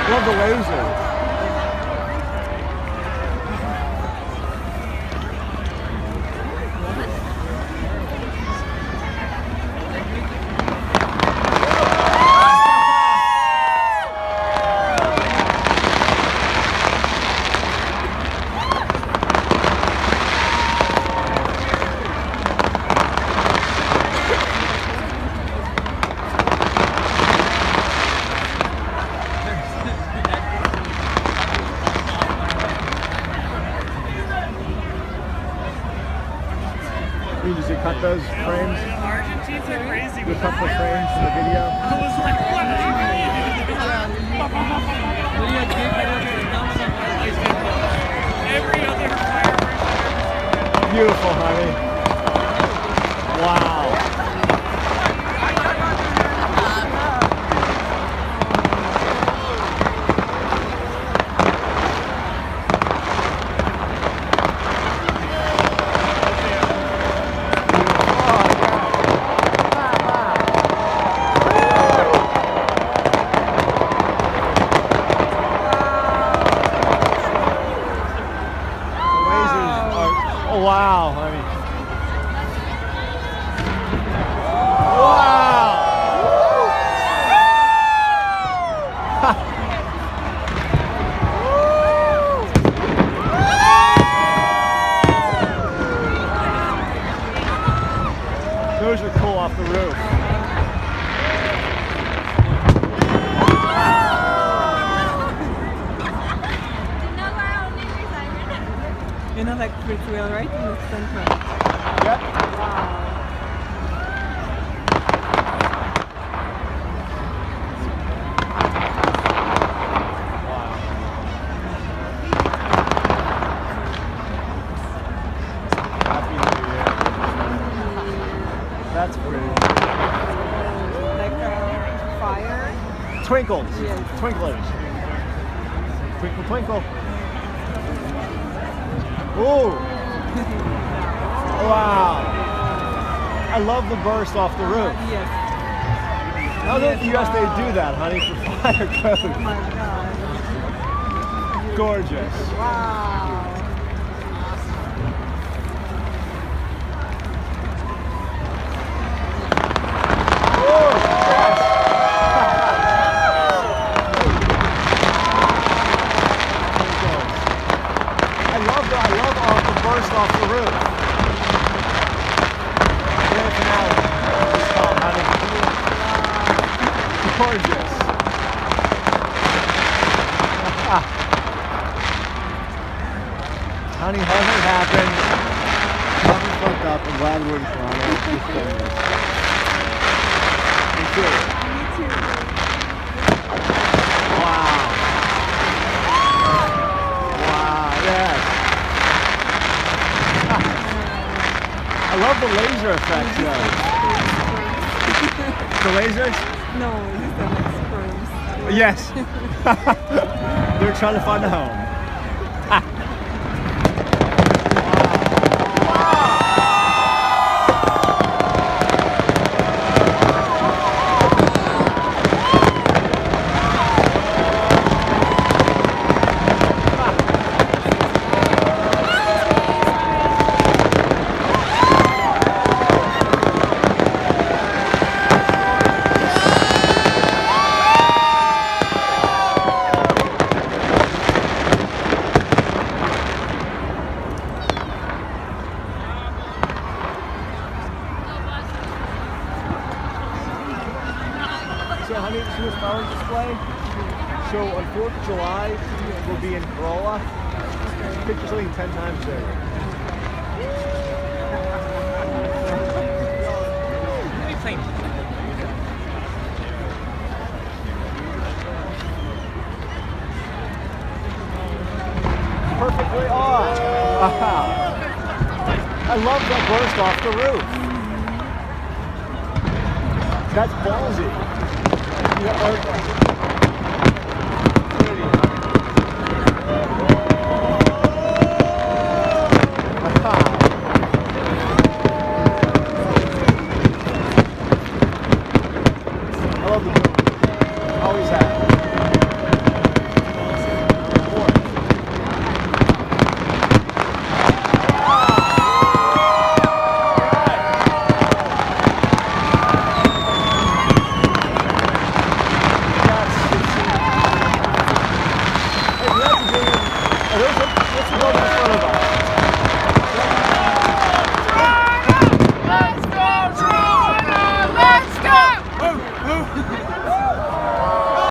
Love the laser. Did you cut those frames? Argentines are crazy. You cut the frames in the video? I was like, what? Every other fireworks. Beautiful, honey. Wow. Wow, honey. Those are cool off the roof. You know, like Fritz wheel, right? In the center. Yep. Wow. Happy New Year. That's pretty. Like fire. Twinkles. Yes. Twinklers. Twinkle, twinkle. Ooh. Wow. I love the burst off the roof. Yes. How does the US they do that, honey, for fire code? Oh my God. Gorgeous. Wow. Burst off the roof. Grand finale. Oh, honey. Gorgeous. Honey, hasn't happened. Nothing fucked up. I'm glad we're in Toronto. Just doing this. Me too. Me too. Wow. Wow, yes. I love the laser effects though. The lasers? No, these are like sperms. Yes. They're trying to find a home. So honey, this is power display. So on 4th of July, we'll be in Corolla. Picture something 10 times there. Perfectly off. I love that burst off the roof. That's ballsy. Yeah,